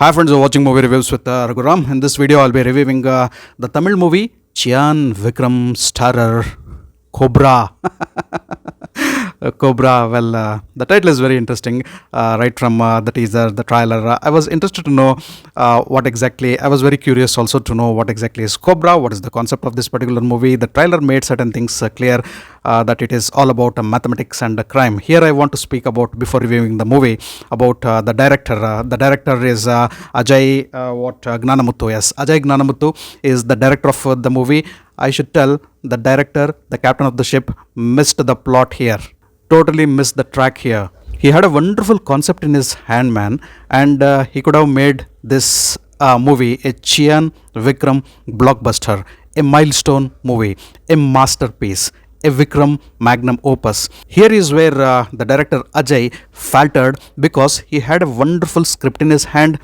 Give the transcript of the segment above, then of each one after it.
Hi friends, you're watching movie reviews with Raghuram. In this video, I'll be reviewing the Tamil movie Chiyaan Vikram starrer Cobra. Cobra. Well, the title is very interesting. Right from the teaser, the trailer, I was interested to know what exactly. I was very curious also to know what exactly is Cobra. What is the concept of this particular movie? The trailer made certain things clear that it is all about mathematics and crime. Here, I want to speak about before reviewing the movie about the director. The director is Ajay Gnanamuthu. Yes, Ajay Gnanamuthu is the director of the movie. I should tell the director, the captain of the ship, missed the plot here. Totally missed the track here. He had a wonderful concept in his hand, man, and he could have made this movie a Chiyaan Vikram blockbuster, a milestone movie, a masterpiece, a Vikram magnum opus. Here is where the director Ajay faltered because he had a wonderful script in his hand,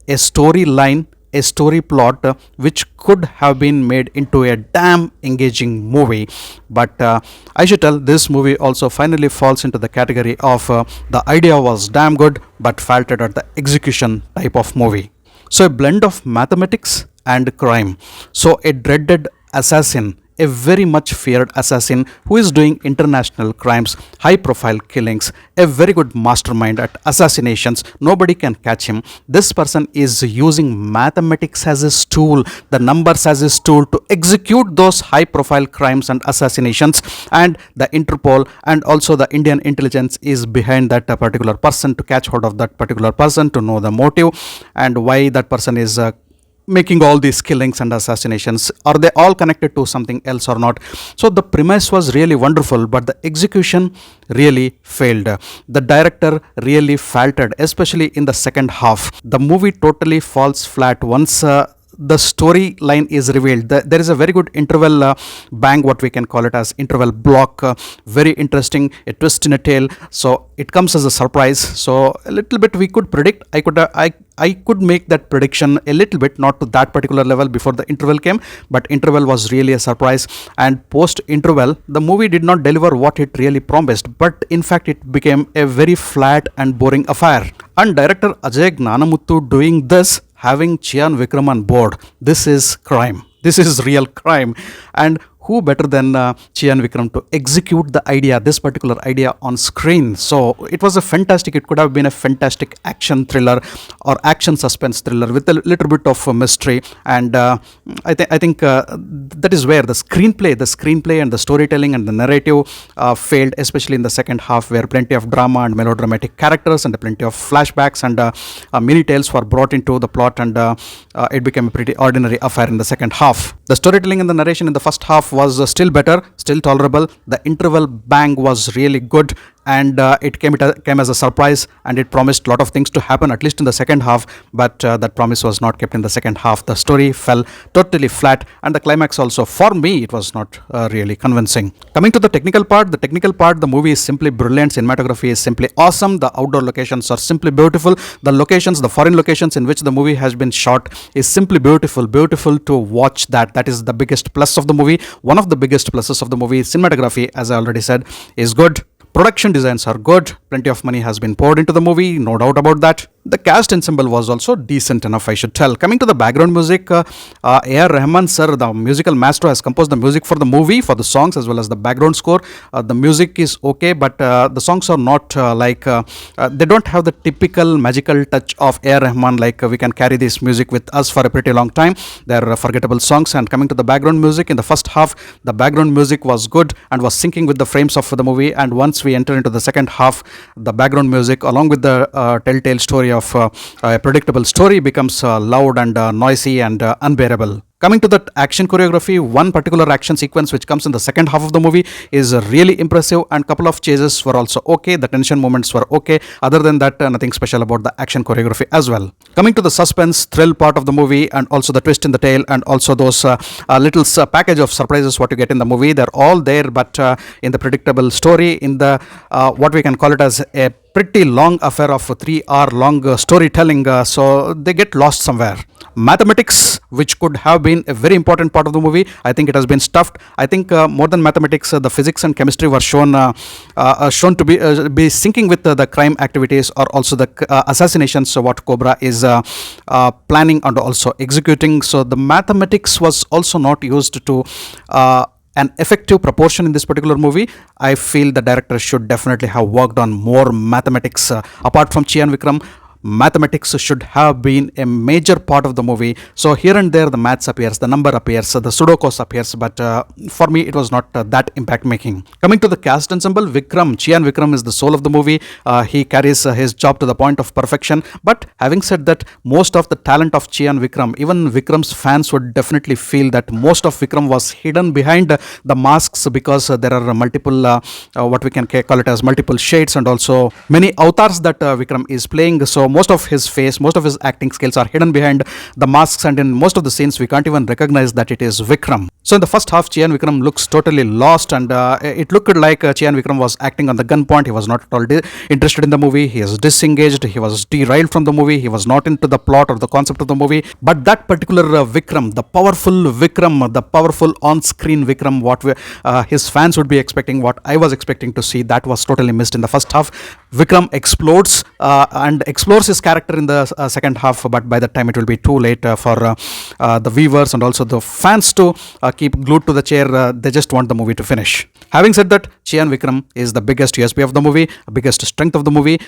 a storyline, a story plot which could have been made into a damn engaging movie. But I should tell this movie also finally falls into the category of the idea was damn good but faltered at the execution type of movie. So a blend of mathematics and crime. So a dreaded assassin, a very much feared assassin who is doing international crimes, high profile killings, a very good mastermind at assassinations. Nobody can catch him. This person is using mathematics as his tool, the numbers as his tool to execute those high profile crimes and assassinations. And the Interpol and also the Indian intelligence is behind that particular person to catch hold of that particular person, to know the motive and why that person is making all these killings and assassinations. Are they all connected to something else or not? So the premise was really wonderful, but the execution really failed. The director really faltered, especially in the second half. The movie totally falls flat once the storyline is revealed. There is a very good interval bang, what we can call it as interval block, very interesting, a twist in a tale. So it comes as a surprise. So a little bit we could predict. I could make that prediction a little bit, not to that particular level before the interval came, but interval was really a surprise. And post interval, the movie did not deliver what it really promised, but in fact it became a very flat and boring affair. And director Ajay Gnanamuthu doing this, having Chiyaan Vikram on board, this is crime. This is real crime. And who better than Chiyaan Vikram to execute the idea, this particular idea on screen? So it was a fantastic, it could have been a fantastic action thriller or action suspense thriller with a little bit of mystery. And I think that is where the screenplay and the storytelling and the narrative failed, especially in the second half, where plenty of drama and melodramatic characters and plenty of flashbacks and mini tales were brought into the plot, and it became a pretty ordinary affair in the second half. The storytelling and the narration in the first half was still better, still tolerable. The interval bang was really good, and it came as a surprise, and it promised a lot of things to happen, at least in the second half, but that promise was not kept in the second half. The story fell totally flat, and the climax also, for me, it was not really convincing. Coming to the technical part, the movie is simply brilliant. Cinematography is simply awesome. The outdoor locations are simply beautiful. The locations, the foreign locations in which the movie has been shot is simply beautiful to watch. That is the biggest plus of the movie. One of the biggest pluses of the movie. Cinematography, as I already said, is good. Production designs are good. Plenty of money has been poured into the movie, no doubt about that. The cast ensemble was also decent enough, I should tell. Coming to the background music, A.R. Rahman sir, the musical maestro, has composed the music for the movie, for the songs as well as the background score. The music is okay, but the songs are not they don't have the typical magical touch of A.R. Rahman, like we can carry this music with us for a pretty long time. They're forgettable songs. And coming to the background music, in the first half, the background music was good and was syncing with the frames of the movie. And once we enter into the second half, the background music, along with the telltale story of a predictable story, becomes loud and noisy and unbearable. Coming to that action choreography, one particular action sequence which comes in the second half of the movie is really impressive, and couple of chases were also okay. The tension moments were okay. Other than that, nothing special about the action choreography as well. Coming to the suspense thrill part of the movie, and also the twist in the tale, and also those little package of surprises what you get in the movie, they're all there, but in the predictable story, in the what we can call it as a pretty long affair of 3 hour long storytelling, so they get lost somewhere. Mathematics, which could have been a very important part of the movie, I think it has been stuffed. I think more than mathematics, the physics and chemistry were shown to be syncing with the crime activities, or also the assassinations, so what Cobra is planning and also executing. So the mathematics was also not used to an effective proportion in this particular movie. I feel the director should definitely have worked on more mathematics. Apart from Chiyaan Vikram, mathematics should have been a major part of the movie. So here and there the maths appears, the number appears, the sudokus appears, but for me it was not that impact making. Coming to the cast ensemble, Chiyaan Vikram is the soul of the movie. He carries his job to the point of perfection. But having said that, most of the talent of Chiyaan Vikram, even Vikram's fans would definitely feel that most of Vikram was hidden behind the masks, because there are multiple what we can call it as multiple shades, and also many avatars that Vikram is playing. So most of his face, most of his acting skills are hidden behind the masks, and in most of the scenes we can't even recognize that it is Vikram. So in the first half, Chiyaan Vikram looks totally lost, and it looked like Chiyaan Vikram was acting on the gunpoint. He was not at all interested in the movie. He is disengaged. He was derailed from the movie. He was not into the plot or the concept of the movie. But that particular Vikram, the powerful Vikram, the powerful on-screen Vikram, what his fans would be expecting, what I was expecting to see, that was totally missed in the first half. Vikram explodes and explores his character in the second half, but by that time it will be too late for the viewers and also the fans to keep glued to the chair. They just want the movie to finish. Having said that, Chiyaan Vikram is the biggest USP of the movie, biggest strength of the movie.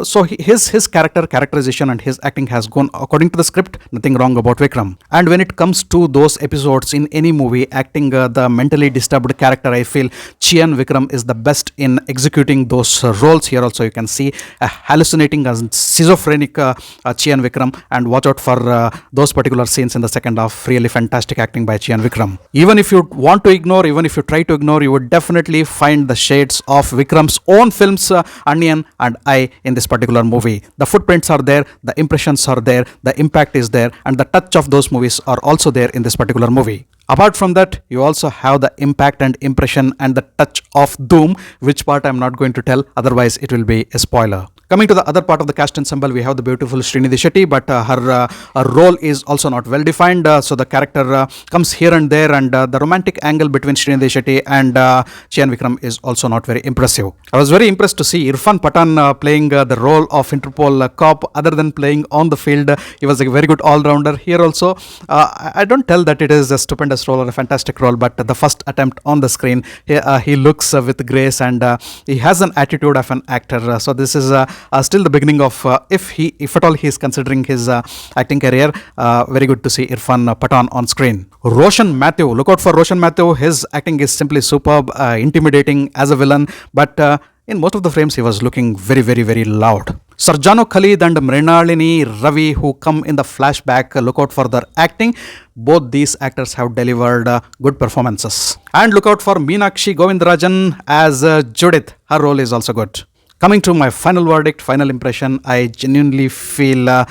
So his characterization and his acting has gone according to the script. Nothing wrong about Vikram. And when it comes to those episodes in any movie, acting the mentally disturbed character, I feel Chiyaan Vikram is the best in executing those roles. Here also you can see a hallucinating and schizophrenic Chiyaan Vikram, and watch out for those particular scenes in the second half. Really fantastic acting by Chiyaan Vikram. Even if you want to ignore, even if you try to ignore, you would definitely find the shades of Vikram's own films, Onion and I, in this particular movie. The footprints are there, the impressions are there, the impact is there, and the touch of those movies are also there in this particular movie. Apart from that, you also have the impact and impression and the touch of Doom, which part I'm not going to tell, otherwise it will be a spoiler. Coming to the other part of the cast ensemble, we have the beautiful Srinidhi Shetty, but her role is also not well defined. So the character comes here and there, and the romantic angle between Srinidhi Shetty and Chiyaan Vikram is also not very impressive. I was very impressed to see Irfan Pathan playing the role of Interpol cop. Other than playing on the field, he was a very good all-rounder. Here also, I don't tell that it is a stupendous role or a fantastic role, but the first attempt on the screen, he looks with grace, and he has an attitude of an actor. So this is still the beginning of if at all he is considering his acting career. Very good to see Irfan Pathan on screen. Roshan Mathew, look out for Roshan Mathew. His acting is simply superb, intimidating as a villain, but in most of the frames he was looking very, very, very loud. Sarjano Khalid and Mrinalini Ravi, who come in the flashback, look out for their acting. Both these actors have delivered good performances. And look out for Meenakshi Govindarajan as Judith. Her role is also good. Coming to my final verdict, final impression, I genuinely feel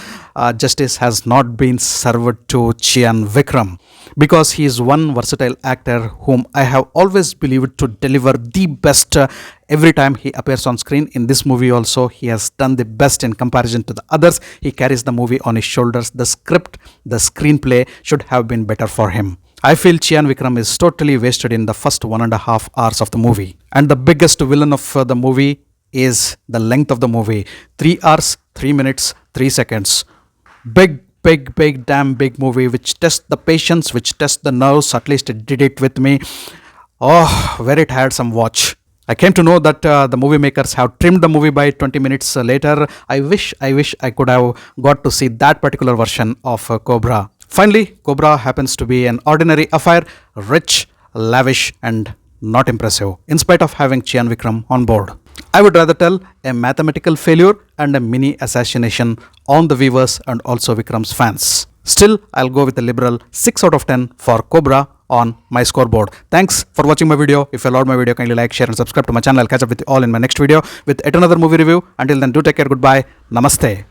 justice has not been served to Chiyaan Vikram, because he is one versatile actor whom I have always believed to deliver the best every time he appears on screen. In this movie also, he has done the best in comparison to the others. He carries the movie on his shoulders. The script, the screenplay should have been better for him. I feel Chiyaan Vikram is totally wasted in the first 1.5 hours of the movie. And the biggest villain of the movie is the length of the movie. 3 hours, 3 minutes, 3 seconds. Big, damn big movie, which tests the patience, which tests the nerves. At least it did it with me. Oh, very tiresome watch. I came to know that the movie makers have trimmed the movie by 20 minutes later. I wish I could have got to see that particular version of Cobra. Finally, Cobra happens to be an ordinary affair, rich, lavish, and not impressive, in spite of having Chiyaan Vikram on board. I would rather tell a mathematical failure and a mini assassination on the viewers and also Vikram's fans. Still, I'll go with a liberal 6 out of 10 for Cobra on my scoreboard. Thanks for watching my video. If you loved my video, kindly like, share and subscribe to my channel. I'll catch up with you all in my next video with yet another movie review. Until then, do take care. Goodbye. Namaste.